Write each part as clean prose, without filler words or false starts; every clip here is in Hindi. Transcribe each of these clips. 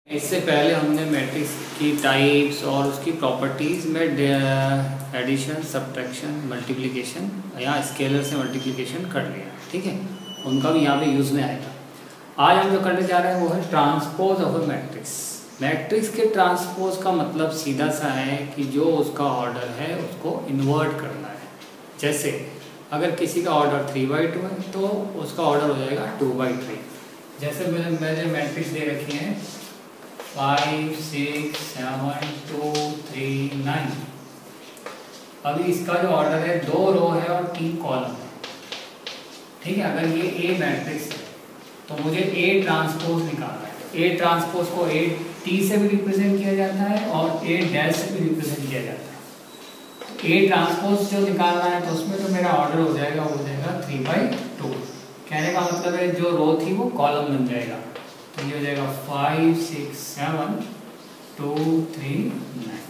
इससे पहले हमने मैट्रिक्स की टाइप्स और उसकी प्रॉपर्टीज़ में एडिशन, सब्ट्रैक्शन, मल्टीप्लिकेशन या स्केलर से मल्टीप्लिकेशन कर लिया, ठीक है। उनका भी यहाँ पे यूज़ में आएगा। आज हम जो करने जा रहे हैं वो है transpose of a matrix. Matrix के ट्रांसपोज का मतलब सीधा सा है कि जो उसका ऑर्डर है उसको इन्वर्ट करना है। जैसे अगर किसी का ऑर्डर 3/2 है तो उसका ऑर्डर हो जाएगा 2/3। जैसे मैंने मैट्रिक्स दे रखी है 5, 6, 7, 2, 3, 9। अभी इसका जो ऑर्डर है 2 रो है और 3 कॉलम है, ठीक है। अगर ये ए मैट्रिक्स है तो मुझे ए ट्रांसपोज निकालना है। ए ट्रांसपोज को ए टी से भी रिप्रेजेंट किया जाता है और ए डैश से भी रिप्रेजेंट किया जाता है। ए ट्रांसपोज जो निकालना है तो उसमें तो मेरा ऑर्डर हो जाएगा 3/2। कहने का मतलब है जो रो थी वो कॉलम बन जाएगा। तो ये हो जाएगा 5, 6, 7, 2, 3, 9,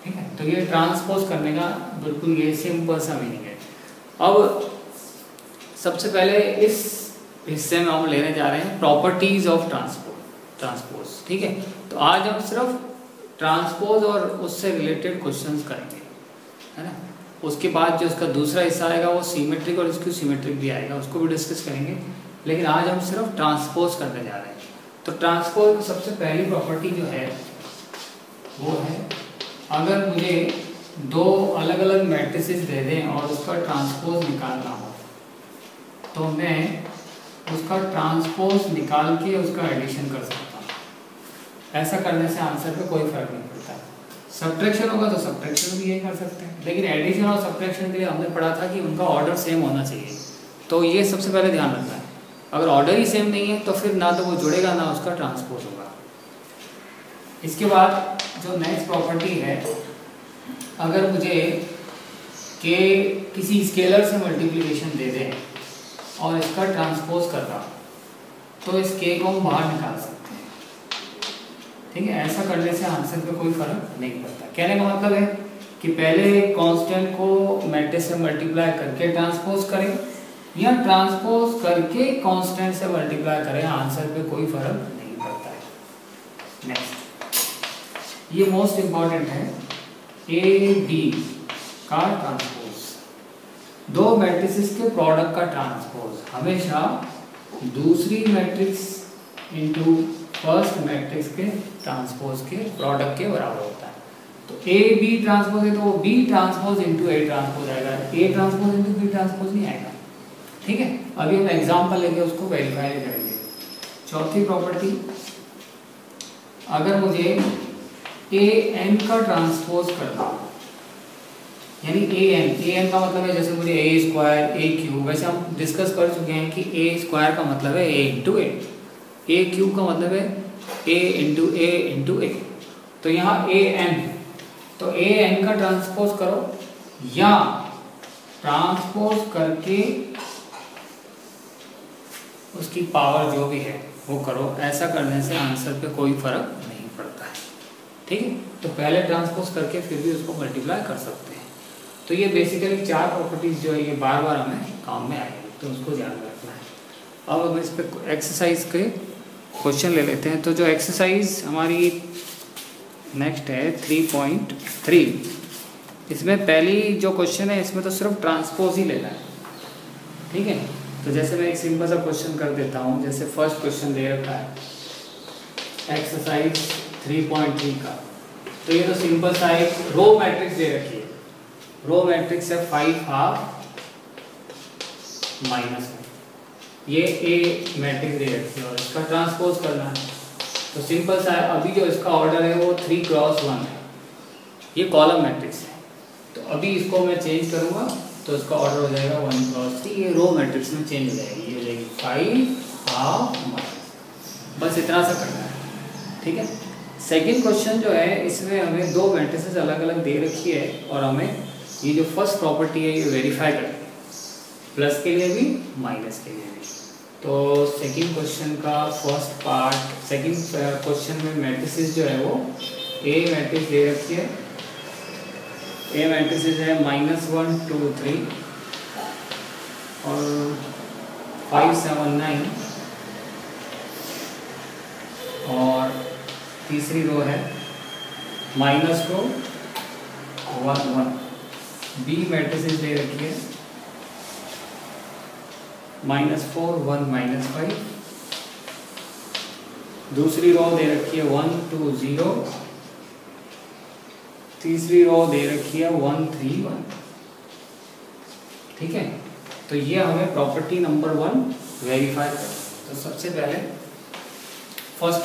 ठीक है। तो ये ट्रांसपोज करने का बिल्कुल ये सिंपल सा मीनिंग है। अब सबसे पहले इस हिस्से में हम लेने जा रहे हैं प्रॉपर्टीज ऑफ ट्रांसपोज, ठीक है। तो आज हम सिर्फ ट्रांसपोज और उससे रिलेटेड क्वेश्चंस करेंगे, है ना। उसके बाद जो उसका दूसरा हिस्सा आएगा वो सिमेट्रिक और इसकी सिमेट्रिक भी आएगा, उसको भी डिस्कस करेंगे। लेकिन आज हम सिर्फ ट्रांसपोज करने जा रहे हैं। तो ट्रांसपोज में सबसे पहली प्रॉपर्टी जो है वो है, अगर मुझे 2 अलग अलग मैट्रिसेस दे दें और उसका ट्रांसपोज निकालना हो तो मैं उसका ट्रांसपोज निकाल के उसका एडिशन कर सकता हूँ। ऐसा करने से आंसर पे कोई फर्क नहीं पड़ता। सब्ट्रैक्शन होगा तो सब्ट्रैक्शन भी यही कर सकते हैं, लेकिन एडिशन और सब्ट्रैक्शन के लिए हमने पढ़ा था कि उनका ऑर्डर सेम होना चाहिए। तो ये सबसे पहले ध्यान रखना है। अगर ऑर्डर ही सेम नहीं है तो फिर ना तो वो जुड़ेगा ना उसका ट्रांसपोज होगा। इसके बाद जो नेक्स्ट प्रॉपर्टी है, अगर मुझे के किसी स्केलर से मल्टीप्लिकेशन दे दें और इसका ट्रांसपोज कर रहा तो इस के को हम बाहर निकाल सकते हैं, ठीक है। ऐसा करने से आंसर पे कोई फर्क नहीं पड़ता। कहने का मतलब है कि पहले कांस्टेंट को मैट्रिक्स से मल्टीप्लाई करके ट्रांसपोज करें या ट्रांसपोज करके कांस्टेंट से मल्टीप्लाई करें, आंसर पे कोई फर्क नहीं पड़ता है। नेक्स्ट, ये मोस्ट इंपॉर्टेंट है, ए बी का ट्रांसपोज। 2 मैट्रिसेस के प्रोडक्ट का ट्रांसपोज हमेशा दूसरी मैट्रिक्स इनटू फर्स्ट मैट्रिक्स के ट्रांसपोज के प्रोडक्ट के बराबर होता है। तो ए बी ट्रांसपोज है तो वो B transpose into A transpose आएगा, A transpose into B transpose नहीं आएगा, ठीक है। अभी हम एग्जांपल लेके उसको वेरीफाई करेंगे। चौथी प्रॉपर्टी, अगर मुझे ए एन का ट्रांसपोज करना हो, यानी ए एन का मतलब है जैसे मुझे ए स्क्वायर ए क्यूब, वैसे हम डिस्कस कर चुके हैं कि ए स्क्वायर का मतलब है ए इंटू ए क्यूब का मतलब है ए इंटू ए। तो यहाँ ए एन, तो ए एन का ट्रांसपोज करो या ट्रांसपोज करके उसकी पावर जो भी है वो करो। ऐसा करने से आंसर पे कोई फर्क नहीं पड़ता है, ठीक है। तो पहले ट्रांसपोज करके फिर भी उसको मल्टीप्लाई कर सकते हैं। तो ये बेसिकली 4 प्रॉपर्टीज जो है ये बार बार हमें काम में आएगी, तो उसको ध्यान रखना है। अब हम इस पर एक्सरसाइज के क्वेश्चन ले लेते हैं। तो जो एक्सरसाइज हमारी नेक्स्ट है 3.3, इसमें पहली जो क्वेश्चन है इसमें तो सिर्फ ट्रांसपोज ही लेना है, ठीक है। तो जैसे मैं एक सिंपल सा क्वेश्चन कर देता हूँ। जैसे फर्स्ट क्वेश्चन दे रखा है एक्सरसाइज 3.3 का। तो ये तो सिंपल सा एक रो मैट्रिक्स दे रखी है। रो मैट्रिक्स है 5 हाफ माइनस, ये ए मैट्रिक्स दे रखी है और इसका ट्रांसपोज करना है। तो सिंपल सा है, अभी जो इसका ऑर्डर है वो 3x1 है, ये कॉलम मैट्रिक्स है। तो अभी इसको मैं चेंज करूँगा तो इसका ऑर्डर हो जाएगा 1x3। ये रो मैट्रिक्स में चेंज हो जाएगी, ये हो जाएगी 5 हाफ माइनस। बस इतना सा करना है, ठीक है। सेकंड क्वेश्चन जो है इसमें हमें 2 मैट्रिसेस अलग अलग दे रखी है और हमें ये जो फर्स्ट प्रॉपर्टी है ये वेरीफाई करनी है, प्लस के लिए भी माइनस के लिए भी। तो सेकंड क्वेश्चन का फर्स्ट पार्ट, सेकंड क्वेश्चन में मैट्रिसेस जो है वो ए मैट्रिक्स दे रखी है। ए मैट्रिसेस है -1, 2, 3 और 5, 7, 9 और तीसरी रो है -2 1 1। बी मैट्रिसेस दे रखी है -4 1 -5। दूसरी रो दे रखी है 1 2 0। तीसरी रो दे रखी है 1 3 1। ठीक है, तो ये हमें प्रॉपर्टी नंबर 1 वेरीफाई करना है। तो सबसे पहले फर्स्ट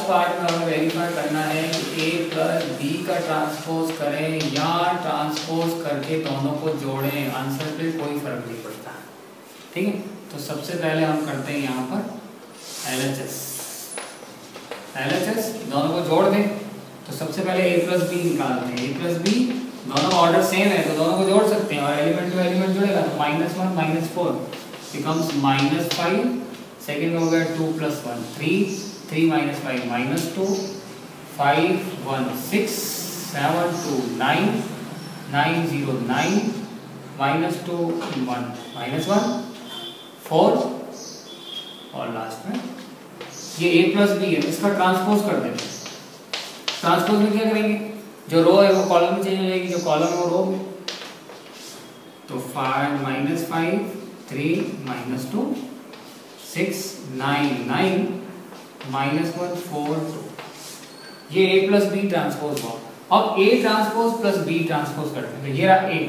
पार्ट में हमें वेरीफाई करना है कि ए प्लस बी का ट्रांसपोज करें या ट्रांसपोज करके दोनों को जोड़ें, आंसर पे कोई फर्क नहीं पड़ता। ठीक है, तो सबसे पहले हम करते हैं यहाँ पर LHS दोनों को जोड़ दें। तो सबसे पहले a प्लस बी निकालते हैं। a प्लस बी दोनों ऑर्डर सेम है तो दोनों को जोड़ सकते हैं और एलिमेंट टू एलिमेंट जुड़ेगा तो -1 -4 बिकम्स -5। सेकेंड में हो गया 2 + 1 3 3 - 5 -2 5 1 6 7 2 9 9 0 9 -2 1 -1 4 और लास्ट में ये a प्लस बी है, इसका ट्रांसपोज कर देते हैं। ट्रांसपोज में क्या करेंगे, जो रो है वो कॉलम में चेंज हो जाएगी, जो कॉलम है वो रो में। तो -5 3 -2 6 9 9 -1 4 2। ये a प्लस बी ट्रांसपोज हुआ। अब a transpose plus b transpose करते हैं। तो ये रहा a,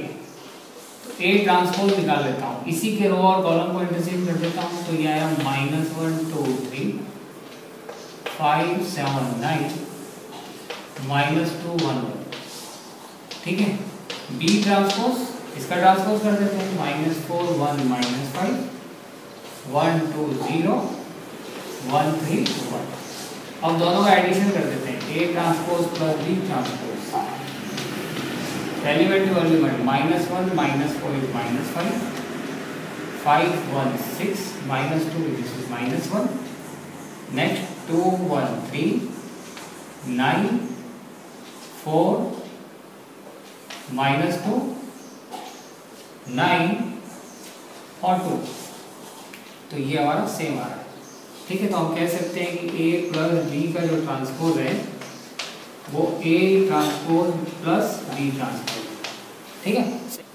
तो a ट्रांसपोज निकाल लेता हूँ, इसी के रो और कॉलम को इंटरचेंज कर देता हूँ। तो ये आया -1 2 3 5 7 9 -2 1 1। ठीक है, b ट्रांसपोज इसका ट्रांसपोज कर देते हैं -4 1 -5 1 2 0 1 3 1। अब दोनों का एडिशन कर देते हैं, a transpose plus b transpose. Element to element -1 -4 is -5 5 1 6 -2 this is -1 next 2 1 3 9 4 -2 9 और 2। तो ये हमारा सेम आ रहा है। ठीक है, तो हम कह सकते हैं कि a प्लस बी का जो ट्रांसपोज है वो a transpose plus b transpose. ठीक है,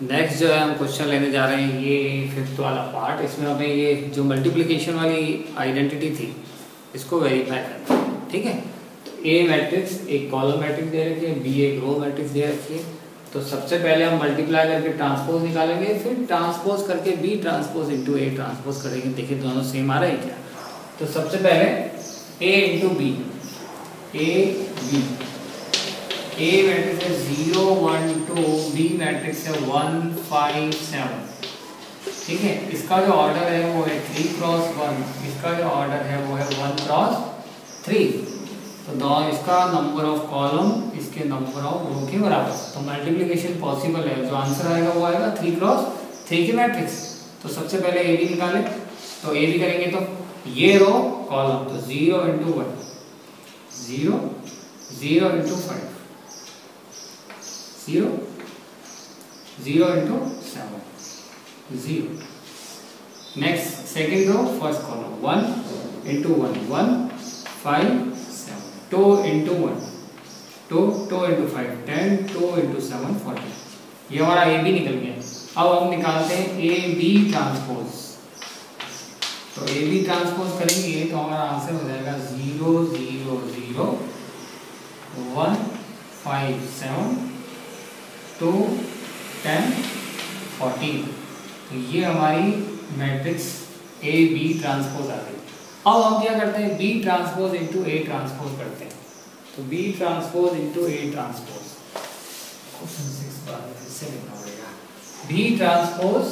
नेक्स्ट जो है हम क्वेश्चन लेने जा रहे हैं, ये 5th वाला पार्ट। इसमें हमें ये जो मल्टीप्लिकेशन वाली आइडेंटिटी थी इसको वेरीफाई करना है। ठीक है, a मैट्रिक्स एक कॉलम मैट्रिक्स दे रखी है, b एक रो मैट्रिक्स दे रखी है। तो सबसे पहले हम मल्टीप्लाई करके ट्रांसपोज निकालेंगे, फिर ट्रांसपोज करके b transpose into a transpose करेंगे। देखिए दोनों सेम आ रहा है क्या। तो सबसे पहले a into B, a matrix है 0 1 2, b मैट्रिक्स है 1 5 7। ठीक है, इसका जो ऑर्डर है वो है 3 क्रॉस 1, इसका जो ऑर्डर है वो है 1 क्रॉस 3। तो दोनों इसका नंबर ऑफ कॉलम इसके नंबर ऑफ रो के बराबर। तो मल्टीप्लिकेशन पॉसिबल है, जो आंसर आएगा वो आएगा 3 क्रॉस 3 की मैट्रिक्स। तो सबसे पहले ए बी निकालें। तो ए बी करेंगे तो ये रो कॉलम, तो 0 × 1 0 0 × 5 0 0 × 7 0। Next second row first column 1 × 1 1 5 7 2 × 1 2 2 × 5 10 2 × 7 40। ये हमारा ए बी निकल गया। अब हम निकालते हैं ए बी ट्रांसपोज। तो ए बी ट्रांसपोज करेंगे तो हमारा आंसर हो जाएगा 0 0 0 1 5 7 2 10 14। तो ये हमारी मैट्रिक्स ए बी ट्रांसपोज आ गई। अब हम क्या करते हैं, B transpose into A transpose करते हैं। तो B transpose into A transpose, question 6 बार फिर से लिखना पड़ेगा। B transpose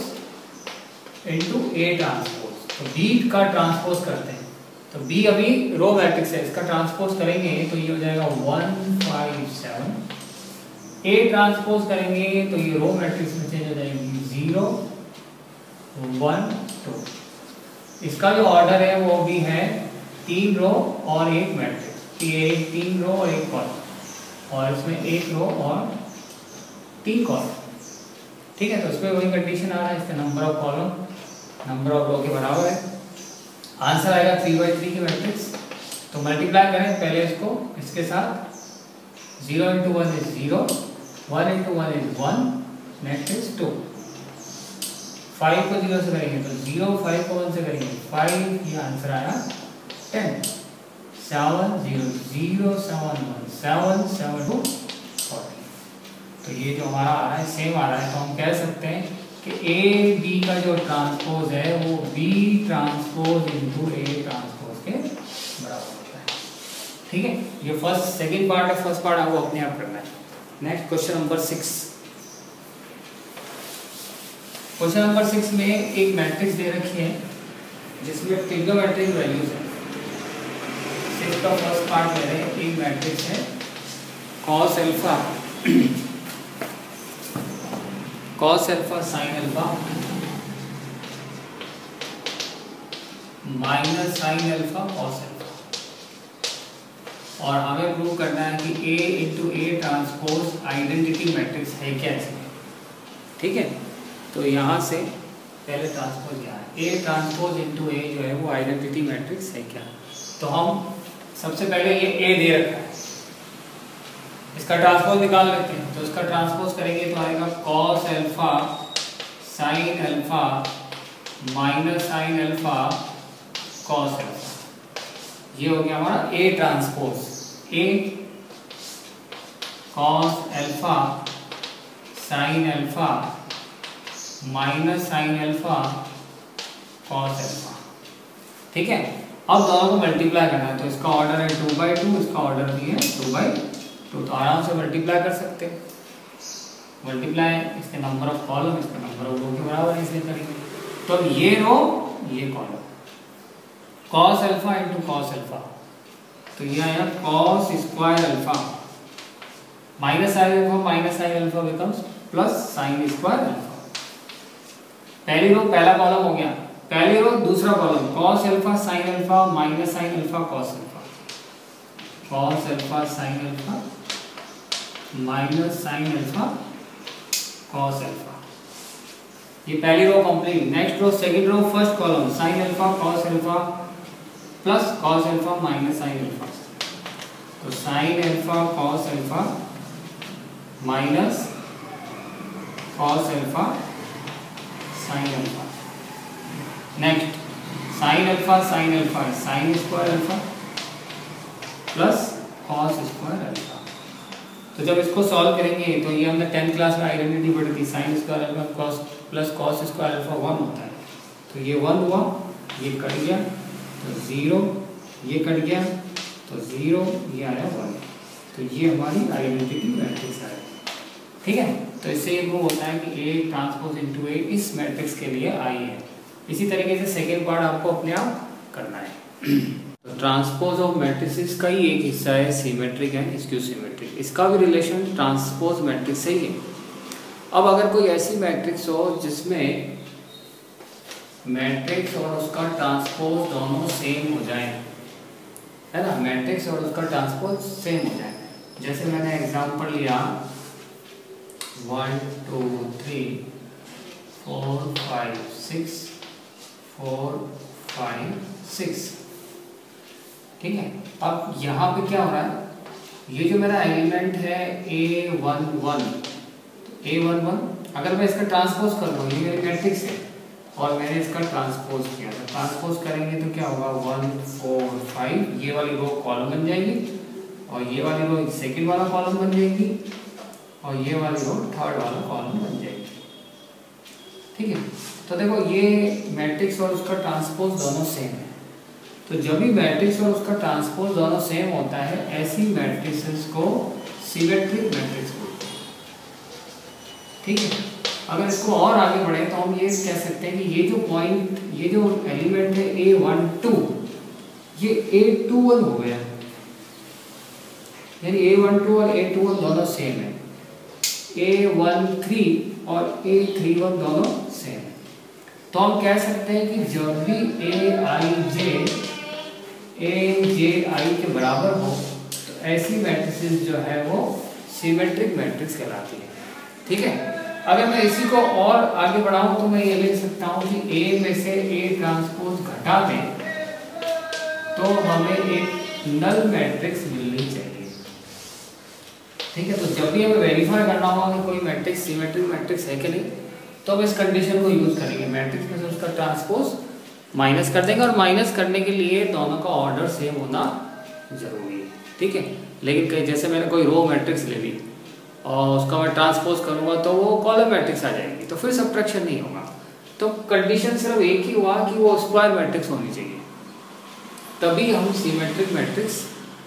into A transpose. तो बी का ट्रांसपोज करते हैं। तो बी अभी रो मैट्रिक्स है, इसका ट्रांसपोज करेंगे तो ये हो जाएगा 1 5 7। ए ट्रांसपोज करेंगे तो ये रो मैट्रिक्स में चेंज हो जाएगी 0 1 2। इसका जो ऑर्डर है वो भी है 3 रो और 1 मैट्रिक्स। ये 3 रो और 1 कॉलम, और इसमें 1 रो और 3 कॉलम। ठीक है, तो इसमें वही कंडीशन आ रहा है, इसका number of column number of row के बराबर है। आंसर आएगा 3/3 की मैट्रिक्स। तो मल्टीप्लाई करें पहले इसको इसके साथ, 0 × 1 इज 0, 1 × 1 इज 1, नेक्स्ट इज 2। 5 को 0 से करेंगे तो 0, 5 को 1 से करेंगे 5, ये आंसर आया 10। 7 0 0 7 1 7 7 2 40। तो ये जो हमारा आ रहा है सेम आ रहा है, तो हम कह सकते हैं कि ए बी का जो ट्रांसपोज है वो B transpose into A transpose के बराबर होता है। ठीक है, ये सेकंड पार्ट है, फर्स्ट पार्ट आपको अपने आप करना है। Next question number 6। Question number 6 में एक मैट्रिक्स दे रखी है जिसमें ट्रिग्नोमेट्रिक वैल्यूज है। 6 का फर्स्ट पार्ट ले रहे हैं, एक मैट्रिक्स है cos alpha sin alpha minus sin alpha cos alpha, और हमें प्रूव करना है कि A into A transpose identity matrix है क्या इसमें। ठीक है, तो यहाँ से पहले ट्रांसपोज यहाँ है, A ट्रांसपोज इंटू ए जो है वो आइडेंटिटी मैट्रिक्स है क्या। तो हम सबसे पहले ये A दे रखा है, इसका ट्रांसपोज निकाल लेते हैं। तो इसका ट्रांसपोज करेंगे तो आएगा cos alpha sin alpha minus sin alpha cos alpha. ये हो गया हमारा A transpose, A cos alpha sin alpha minus sin alpha cos alpha. ठीक है, अब दोनों को मल्टीप्लाई करना है, तो इसका ऑर्डर है 2/2, इसका ऑर्डर भी है 2/2, तो आराम से मल्टीप्लाई कर सकते हैं। मल्टीप्लाई इसके नंबर ऑफ कॉलम इसके नंबर ऑफ रो के बराबर है, इसलिए करेंगे। तो ये रो ये column, cos alpha into cos alpha, तो ये आया cos square alpha minus sin alpha becomes plus sin square alpha. पहली रो पहला कॉलम हो गया, पहली रो दूसरा column cos alpha sin alpha minus sin alpha cos alpha, cos alpha sin alpha minus sin alpha cos alpha. ये पहली रो complete. Next row second row first column sin alpha cos alpha plus cos alpha minus sin alpha, तो sin alpha cos alpha minus cos alpha sin alpha. Next sin alpha sin square alpha plus cos square alpha. तो जब इसको सॉल्व करेंगे तो ये हमने 10th क्लास में आइडेंटिटी पढ़ी थी, sin square alpha cos plus cos square alpha 1 होता है। तो ये 1 हुआ, ये कट गया तो 0, ये कट गया तो 0, ये आया 1। तो ये हमारी आइडेंटिटी मैट्रिक्स है। ठीक है, तो इससे ये प्रूव होता है कि A ट्रांसपोज इनटू A इस मैट्रिक्स के लिए आई है। इसी तरीके से सेकेंड पार्ट आपको अपने आप करना है। तो ट्रांसपोज ऑफ मैट्रिसेस का ही एक हिस्सा है सिमेट्रिक एंड स्क्यू सिमेट्रिक, इसका भी रिलेशन ट्रांसपोज मैट्रिक्स से ही है। अब अगर कोई ऐसी मैट्रिक्स हो जिसमें मैट्रिक्स और उसका ट्रांसपोज दोनों सेम हो जाए, है ना, मैट्रिक्स और उसका ट्रांसपोज सेम हो जाए। जैसे मैंने एग्जांपल लिया 1 2 3 4 5 6 4 5 6। ठीक है, अब यहाँ पे क्या हो रहा है, ये जो मेरा एलिमेंट है A11, A11 अगर मैं इसका ट्रांसपोज कर लूँ, ये मेरी मैट्रिक्स है और मैंने इसका ट्रांसपोज किया, तो ट्रांसपोज करेंगे तो क्या होगा 1 4 5, ये वाली रो कॉलम बन जाएगी और ये वाली रो सेकंड वाला कॉलम बन जाएगी और ये वाली रो थर्ड वाला कॉलम बन जाएगी। ठीक है, तो देखो ये मैट्रिक्स और उसका ट्रांसपोज दोनों सेम है। तो जब भी मैट्रिक्स और उसका ट्रांसपोज दोनों सेम होता है, ऐसी मैट्रिसेस को सिमेट्रिक मैट्रिक्स बोलते हैं। ठीक है, अगर इसको और आगे बढ़े तो हम ये कह सकते हैं कि ये जो पॉइंट, ये जो एलिमेंट है A12, ये A21 हो गया, यानी A12 और A21 दोनों सेम है, A13 और A31 दोनों सेम है। तो हम कह सकते हैं कि जब भी AJ के बराबर हो तो ऐसी मैट्रिसेस जो है वो सिमेट्रिक मैट्रिक्स कहलाती है। ठीक है, अगर मैं इसी को और आगे बढ़ाऊं तो मैं ये लिख सकता हूं कि A में से A ट्रांसपोज घटा दें तो हमें एक नल मैट्रिक्स मिलनी चाहिए। ठीक है, तो जब भी हमें वेरीफाई करना होगा कि कोई मैट्रिक्स सिमेट्रिक मैट्रिक्स है कि नहीं, तो हम इस कंडीशन को यूज करेंगे। मैट्रिक्स में से उसका ट्रांसपोज माइनस कर देंगे, और माइनस करने के लिए दोनों का ऑर्डर सेम होना जरूरी है। ठीक है, लेकिन जैसे मैंने कोई रो मैट्रिक्स ले ली और उसका मैं ट्रांसपोज करूंगा तो वो कॉलम मैट्रिक्स आ जाएगी, तो फिर सब्ट्रैक्शन नहीं होगा। तो कंडीशन सिर्फ एक ही हुआ कि वो स्क्वायर मैट्रिक्स होनी चाहिए, तभी हम सिमेट्रिक मैट्रिक्स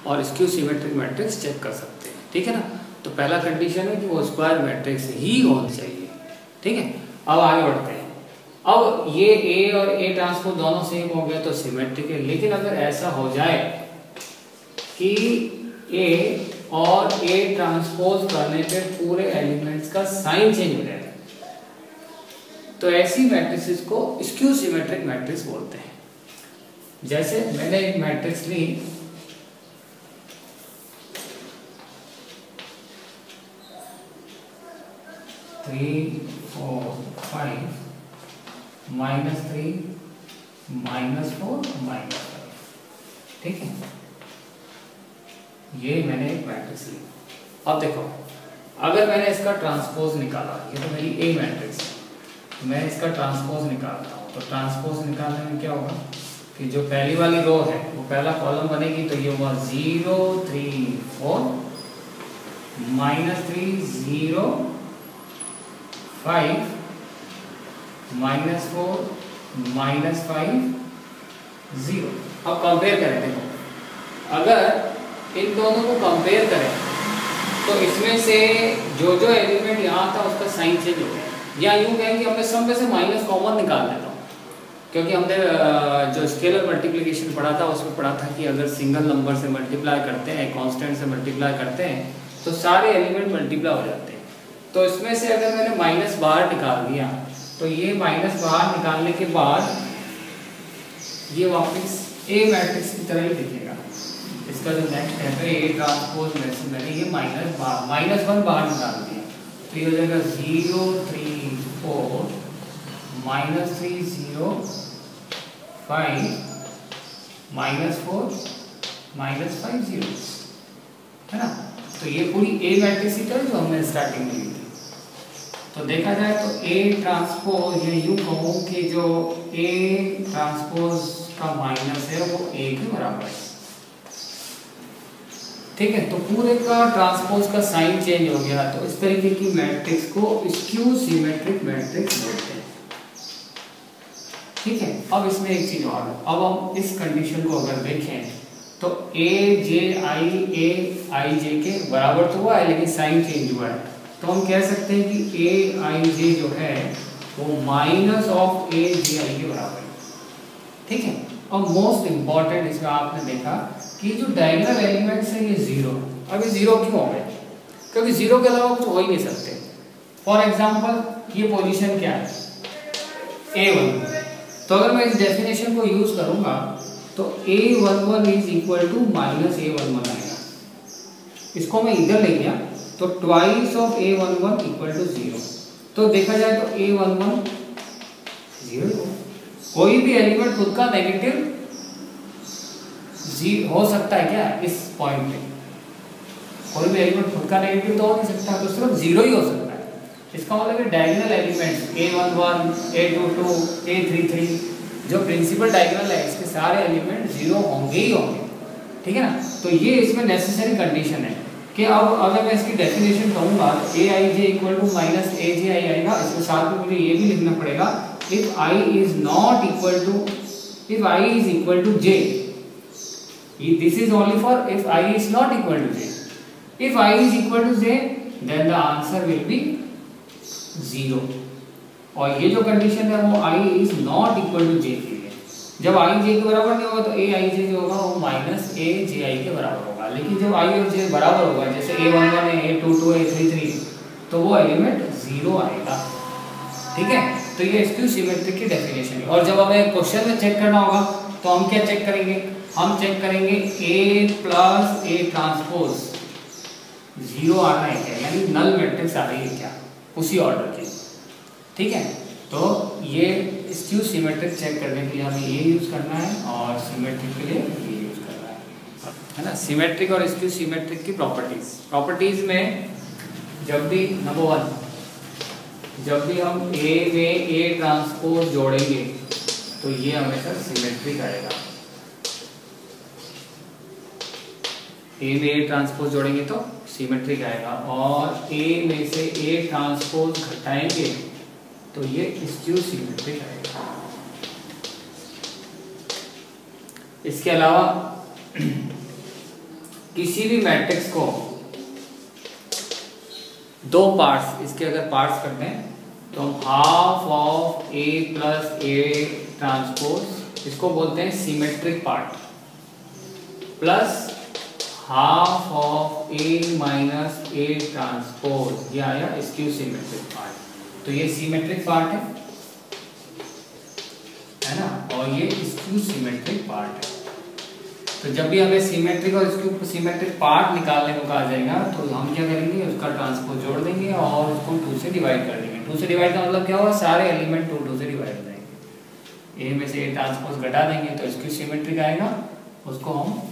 और स्क्यू सिमेट्रिक मैट्रिक्स चेक कर सकते हैं। ठीक है ना, तो पहला कंडीशन है कि वो स्क्वायर मैट्रिक्स ही होना चाहिए। ठीक है, अब आगे बढ़ते हैं। अब ये ए और ए ट्रांसपोज दोनों सेम हो गया तो सिमेट्रिक है, लेकिन अगर ऐसा हो जाए कि ए और ए ट्रांसपोज करने पे पूरे एलिमेंट्स का साइन चेंज हो जाए, तो ऐसी मैट्रिसेस को स्क्यू सिमेट्रिक मैट्रिक्स बोलते हैं। जैसे मैंने एक मैट्रिक्स ली, थ्री फोर फाइव -3 -4 -5। ठीक है, ये मैंने एक मैट्रिक्स ली। अब देखो, अगर मैंने इसका ट्रांसपोज निकाला, ये तो मेरी ए मैट्रिक्स है, मैं इसका ट्रांसपोज निकालता हूँ, तो ट्रांसपोज निकालने में क्या होगा कि जो पहली वाली रो है वो पहला कॉलम बनेगी, तो ये हुआ 0 3 4 -3 0 5 -4 -5 0। अब कंपेयर करें, देखो अगर इन दोनों को कंपेयर करें तो इसमें से जो जो एलिमेंट यहाँ था उसका साइन चेंज हो गया, या यूँ कहें कि हमने सब में से माइनस कॉमन निकाल देता हूँ, क्योंकि हमने जो स्केलर मल्टीप्लिकेशन पढ़ा था उसमें पढ़ा था कि अगर सिंगल नंबर से मल्टीप्लाई करते हैं, कांस्टेंट से मल्टीप्लाई करते हैं, तो सारे एलिमेंट मल्टीप्लाई हो जाते हैं। तो इसमें से अगर मैंने माइनस बाहर निकाल दिया, तो ये माइनस बाहर निकालने के बाद ये वापस ए मैट्रिक्स की तरह ही दिखेगा। इसका जो नेक्स्ट है तो ए ट्रांसपोज में से मैंने ये -1 बाहर निकाल दिया, तो ये हो जाएगा 0 3 4 -3 0 5 -4 -5 0, है ना। तो ये पूरी ए मैट्रिक्स ही था जो हमने स्टार्टिंग में ली थी। तो देखा जाए तो ए ट्रांसपोज, या यूँ कहूँ कि जो ए ट्रांसपोज का माइनस है वो ए के बराबर है। ठीक है, तो पूरे का ट्रांसपोज का साइन चेंज हो गया, तो इस तरीके की मैट्रिक्स को स्क्यू सिमेट्रिक मैट्रिक्स बोलते हैं। ठीक है, अब इसमें एक चीज और, अब हम इस कंडीशन को अगर देखें तो ए जे आई जे के बराबर तो हुआ है, लेकिन साइन चेंज हुआ है, तो हम कह सकते हैं कि ए आई जे जो है वो माइनस ऑफ ए जे आई के बराबर है। ठीक है, और मोस्ट इंपॉर्टेंट इसमें आपने देखा कि जो डायगोनल एलिमेंट्स है ये 0, अब ये 0 क्यों हो गए, क्योंकि 0 के अलावा कुछ हो ही नहीं सकते। फॉर एग्जांपल ये पोजीशन क्या है, A1, तो अगर मैं इस डेफिनेशन को यूज करूंगा तो A11 is equal to -A11 आएगा। इसको मैं इधर ले गया तो twice of A11 equal to 0। तो देखा जाए तो A11 0, कोई भी एलिमेंट खुद का नेगेटिव हो सकता है क्या इस पॉइंट पे, कोई भी एलिमेंट खुद का नेगेटिव तो हो नहीं सकता, तो सिर्फ 0 ही हो सकता है। इसका मतलब है diagonal elements A11 A22 A33 जो प्रिंसिपल डायगोनल है इसके सारे एलिमेंट 0 होंगे ही होंगे। ठीक है ना, तो ये इसमें नेसेसरी कंडीशन है कि अब अगर मैं इसकी डेफिनेशन कहूँगा तो A I J equal to minus A J I आएगा। इसके साथ में मुझे ये भी लिखना पड़ेगा if I is not equal to, if I is equal to J, this is only for if I is not equal to J. If I is equal to J then the answer will be 0। और ये जो कंडीशन है वो I is not equal to J के लिए। जब आई जे के बराबर नहीं होगा तो ए आई जे जो होगा वो माइनस ए जे आई के बराबर होगा। लेकिन जब आई और जे बराबर होगा, जैसे A11 है A22 है A33, तो वो एलिमेंट 0 आएगा। ठीक है, तो ये स्क्यू सिमेट्रिक की डेफिनेशन है। और जब हमें क्वेश्चन में चेक करना होगा तो हम क्या चेक करेंगे, हम चेक करेंगे A प्लस ए ट्रांसपोज 0 आ रहा है क्या, यानी नल मैट्रिक्स आ रही है क्या उसी ऑर्डर की। ठीक है, तो ये स्क्यू सिमेट्रिक चेक करने के लिए हमें ये यूज करना है और सिमेट्रिक के लिए ये है ना। सिमेट्रिक और स्क्यू सिमेट्रिक की प्रॉपर्टीज में जब भी नंबर 1, जब भी हम ए में ए ट्रांसपोज जोड़ेंगे तो ये हमेशा सिमेट्रिक आएगा। ए में ए ट्रांसपोज जोड़ेंगे तो सिमेट्रिक आएगा, और ए में से ए ट्रांसपोज घटाएंगे तो ये स्क्यू सिमेट्रिक आएगा। इसके अलावा किसी भी मैट्रिक्स को दो पार्ट्स, इसके अगर पार्ट्स करते हैं तो हम half of A plus A transpose, इसको बोलते हैं symmetric part, plus half of A minus A transpose, ये आया स्क्यू सिमेट्रिक पार्ट। तो ये सिमेट्रिक पार्ट है ना, और ये स्क्यू सिमेट्रिक पार्ट है। तो जब भी हमें सिमेट्रिक और स्क्यू सिमेट्रिक पार्ट निकालने को कहा जाएगा तो हम क्या करेंगे, उसका ट्रांसपोज जोड़ देंगे और उसको 2 से डिवाइड कर देंगे। 2 से डिवाइड का मतलब क्या होगा, सारे एलिमेंट 2 से डिवाइड हो जाएंगे। ए में से ए ट्रांसपोज घटा देंगे तो स्क्यू सिमेट्रिक आएगा, उसको हम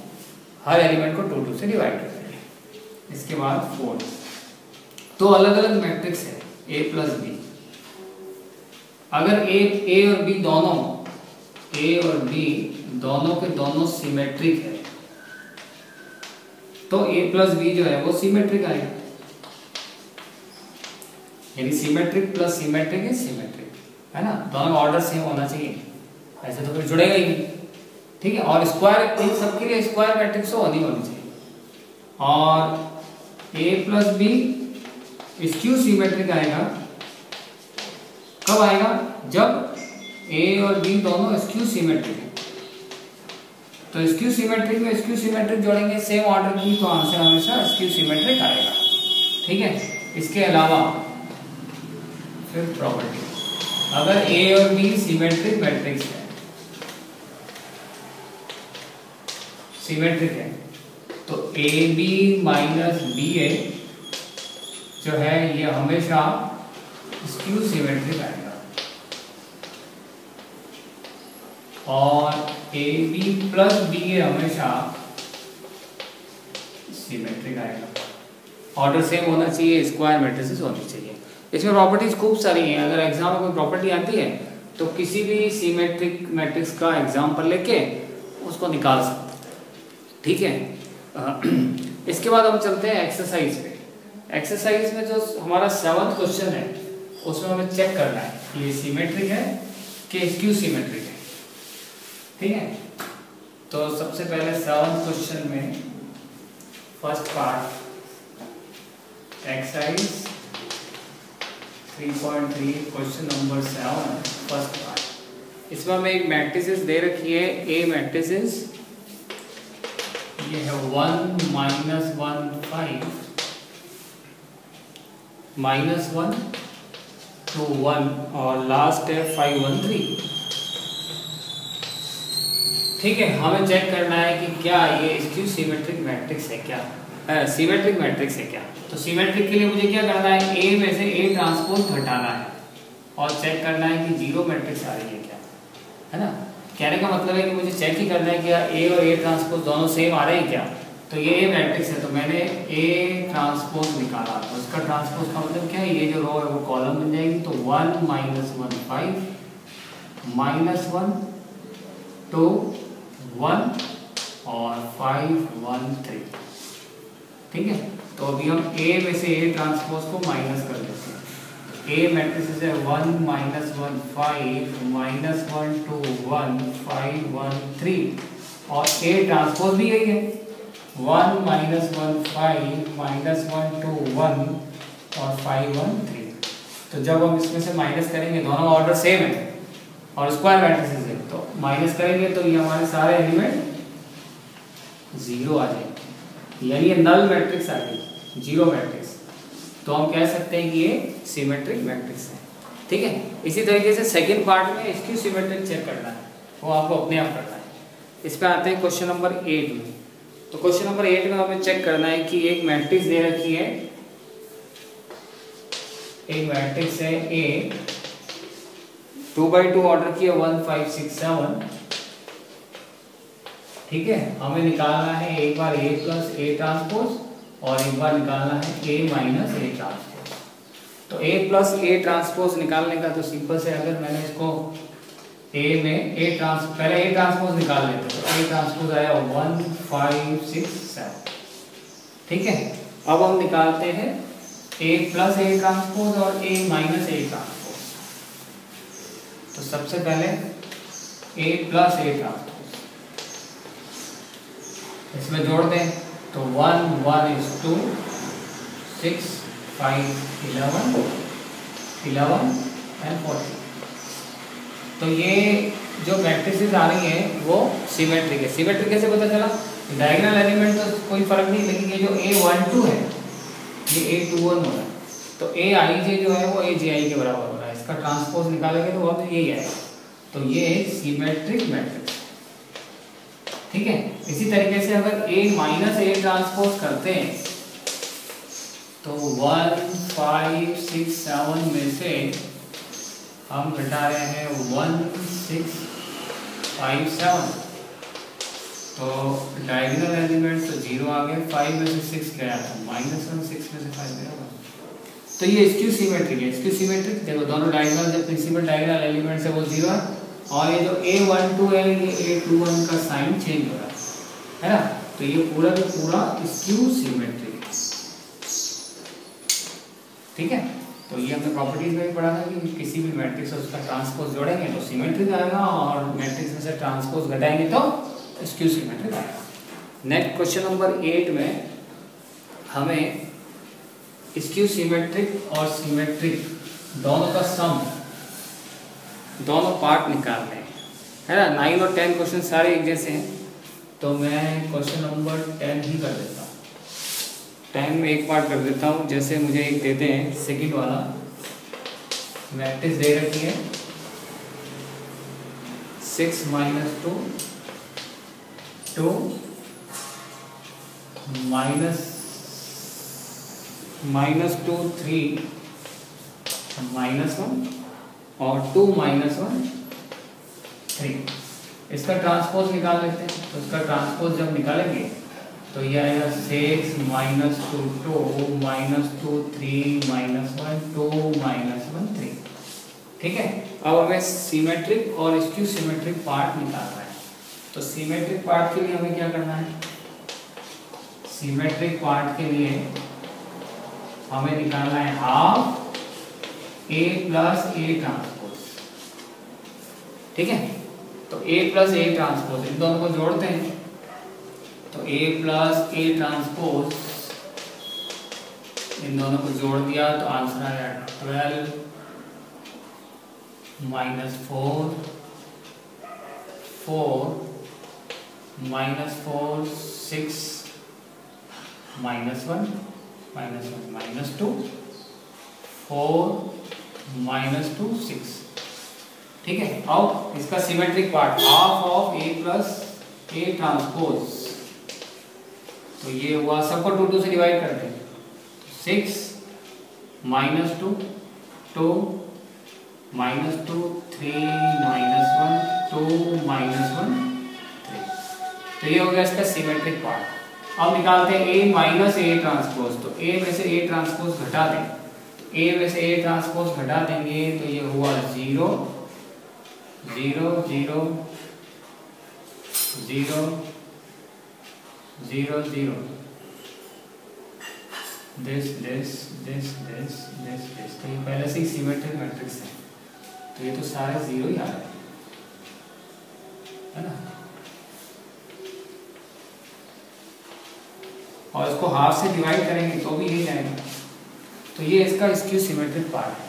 हर एलिमेंट को 2 से डिवाइड कर देंगे। इसके बाद 4, तो अलग अलग मैट्रिक्स है ए प्लस बी। अगर ए और बी दोनों, ए और बी दोनों के दोनों सिमेट्रिक है तो a प्लस बी जो है वो सिमेट्रिक आएगा, यानी सिमेट्रिक प्लस सिमेट्रिक है सिमेट्रिक, है ना। दोनों ऑर्डर सेम होना चाहिए, ऐसे तो फिर जुड़ेगा ही नहीं, ठीक है। और स्क्वायर, इन सबके लिए स्क्वायर मैट्रिक्स तो होनी चाहिए। और a plus B skew symmetric आएगा, कब आएगा, जब a और b दोनों स्क्यू सिमेट्रिक है। तो स्क्यू सिमेट्रिक में स्क्यू सिमेट्रिक जोड़ेंगे सेम ऑर्डर की, तो आंसर हमेशा स्क्यू सिमेट्रिक आएगा, ठीक है। इसके अलावा फिफ्थ प्रॉपर्टी, अगर ए और बी सिमेट्रिक मैट्रिक्स है, सिमेट्रिक है, तो ए बी माइनस बी ए जो है ये हमेशा स्क्यू सिमेट्रिक आएगा, और ए बी प्लस बी ए हमेशा सिमेट्रिक आएगा। ऑर्डर सेम होना चाहिए, स्क्वायर मैट्रिसेस होनी चाहिए। इसमें प्रॉपर्टीज खूब सारी हैं। अगर एग्जाम में कोई प्रॉपर्टी आती है तो किसी भी सिमेट्रिक मैट्रिक्स का एग्जाम्पल लेके उसको निकाल सकते हैं, ठीक है। इसके बाद हम चलते हैं एक्सरसाइज पे। एक्सरसाइज में जो हमारा 7th क्वेश्चन है उसमें हमें चेक करना है कि ये सिमेट्रिक है कि स्क्यू सिमेट्रिक है, ठीक है। तो सबसे पहले 7th क्वेश्चन में first part, exercise 3.3 question number 7 first part. इसमें हमें एक मैट्रिसेस दे रखी है, ए मैट्रिसेस, ये है 1 -1 5 -1 2 1 और लास्ट है 5 1 3, ठीक है। हमें चेक करना है कि क्या ये स्क्यू सिमेट्रिक मैट्रिक्स है क्या, सिमेट्रिक मैट्रिक्स है क्या। तो सिमेट्रिक के लिए मुझे क्या करना है, ए में से ए ट्रांसपोज घटाना है और चेक करना है कि जीरो मैट्रिक्स आ रही है क्या, है ना। कहने का मतलब है कि मुझे चेक ही करना है कि ए और ए ट्रांसपोज दोनों सेम आ रहे हैं क्या। तो ये ए मैट्रिक्स है तो मैंने ए ट्रांसपोज निकाला, तो उसका ट्रांसपोज का मतलब क्या है, ये जो रो है वो कॉलम बन जाएगी। तो 1 -1 5 -1 2 1 और 5 1 3, ठीक है। तो अभी हम ए में से ए ट्रांसपोज को माइनस कर देते हैं। ए मैट्रिक्स है 1 -1 5 -1 2 1 5 1 3 और ए ट्रांसपोज भी यही है 1 -1 5 -1 2 1 और 5 1 3। तो जब हम इसमें से माइनस करेंगे, दोनों ऑर्डर सेम है और स्क्वायर मैट्रिसेस है, तो माइनस करेंगे तो ये हमारे सारे एलिमेंट 0 आ जाएंगे, यानी ये नल मैट्रिक्स आ गई, जीरो मैट्रिक्स। तो हम कह सकते हैं कि ये सिमेट्रिक मैट्रिक्स है, ठीक है। इसी तरीके से सेकंड पार्ट में स्क्यू सिमेट्रिक चेक करना है, वो आपको अपने आप करना है। इस पे आते हैं क्वेश्चन नंबर 8 में। तो क्वेश्चन नंबर 8 में हमें चेक करना है कि एक मैट्रिक्स दे रखी है, एक मैट्रिक्स है ए 2 by 2 ऑर्डर की है 1 5 6 7, ठीक है, हमें निकालना है एक बार A प्लस A ट्रांसपोज और एक बार निकालना है A माइनस A ट्रांसपोज। तो A प्लस A ट्रांसपोज निकालने का तो सिंपल से, अगर मैंने इसको A में पहले A ट्रांसपोज निकाल लेते हैं, तो A ट्रांसपोज आया 1 5 6 7। ठीक है, अब हम निकालते हैं A प्लस A ट्रांसपोज और A माइनस A ट्रांसपोज। तो सबसे पहले A प्लस A ट्रांसपोज इसमें जोड़ दें, तो 1 1 is 2 6 5 11 11 and 14। तो ये जो मैट्रिसेस आ रही हैं वो सिमेट्रिक है। सिमेट्रिक कैसे पता चला? डायगोनल एलिमेंट तो कोई फर्क नहीं, लेकिन ये जो A12 है ये A21 हो रहा है, तो Aij जो है वो Aj के बराबर हो रहा है। इसका ट्रांसपोज निकालेंगे तो अब यही आएगा, तो ये एक सिमेट्रिक मैट्रिक्स। ठीक है, इसी तरीके से अगर A माइनस A ट्रांसपोज करते हैं तो 1 5 6 7 में से हम घटा रहे हैं 1 6 5 7, तो डायगोनल एलिमेंट तो 0 आ गए, 5 में से 6 गया था -1, 6 में से 5 गया। तो ये स्क्यू सिमेट्रिक है। स्क्यू सिमेट्रिक देखो, दोनों डायगोनल जो प्रिंसिपल डायगोनल एलिमेंट्स है वो 0 है, और ये जो A12 है ये A21 का साइन चेंज हो रहा है ना, तो ये पूरा का पूरा स्क्यू सिमेट्रिक है। ठीक है, तो ये हमने प्रॉपर्टीज में भी पढ़ा था कि किसी भी मैट्रिक्स से उसका ट्रांसपोज जोड़ेंगे तो सिमेट्रिक आएगा, और मैट्रिक्स में से ट्रांसपोज घटाएंगे तो स्क्यू सिमेट्रिक आएगा। नेक्स्ट क्वेश्चन नंबर 8 में हमें स्क्यू सिमेट्रिक और सिमेट्रिक दोनों का सम, दोनों पार्ट निकालने हैं, है ना। 9 और 10 क्वेश्चन सारे एक जैसे हैं, तो मैं क्वेश्चन नंबर 10 ही कर देता हूँ। 10 में एक पार्ट कर देता हूँ। जैसे मुझे एक देते हैं सेकंड वाला मैट्रिक्स दे रखी है 6 - 2 2 -2 3 -1 और 2 -1 3। इसका ट्रांसपोज निकाल लेते हैं, तो इसका ट्रांसपोज जब निकालेंगे तो ये आएगा 6 - 2 2 -2 3 -1 2 -1 3। ठीक है, अब हमें सिमेट्रिक और स्क्यू सिमेट्रिक पार्ट निकालना है। तो सिमेट्रिक पार्ट के लिए हमें क्या करना है? सिमेट्रिक पार्ट के लिए हमें निकालना है half A plus A transpose. ठीक है, तो A प्लस A ट्रांसपोज इन दोनों को जोड़ते हैं, तो A प्लस A ट्रांसपोज इन दोनों को जोड़ दिया तो आंसर आया 12 -4 4 -4 6 -1 -2 4 -2 6। ठीक है, अब इसका symmetric part half of A plus A transpose, तो ये हुआ, सबको 2 2 से डिवाइड कर दें, 6 -2 2 -2 3 -1 2 -1 3। तो ये हो गया इसका सिमेट्रिक पार्ट। अब निकालते हैं A माइनस A ट्रांसपोज, तो A में से A ट्रांसपोज घटा दें, तो A में से A ट्रांसपोज घटा देंगे तो ये हुआ 0 0 0 0 0 0 this this this this this this। तो ये पहले से ही सिमेट्रिक मैट्रिक्स है, तो ये तो सारे 0 ही आ रहे हैं, है ना। और इसको हाफ से डिवाइड करेंगे तो भी यही आएगा, तो ये इसका स्क्यू सिमेट्रिक पार्ट है।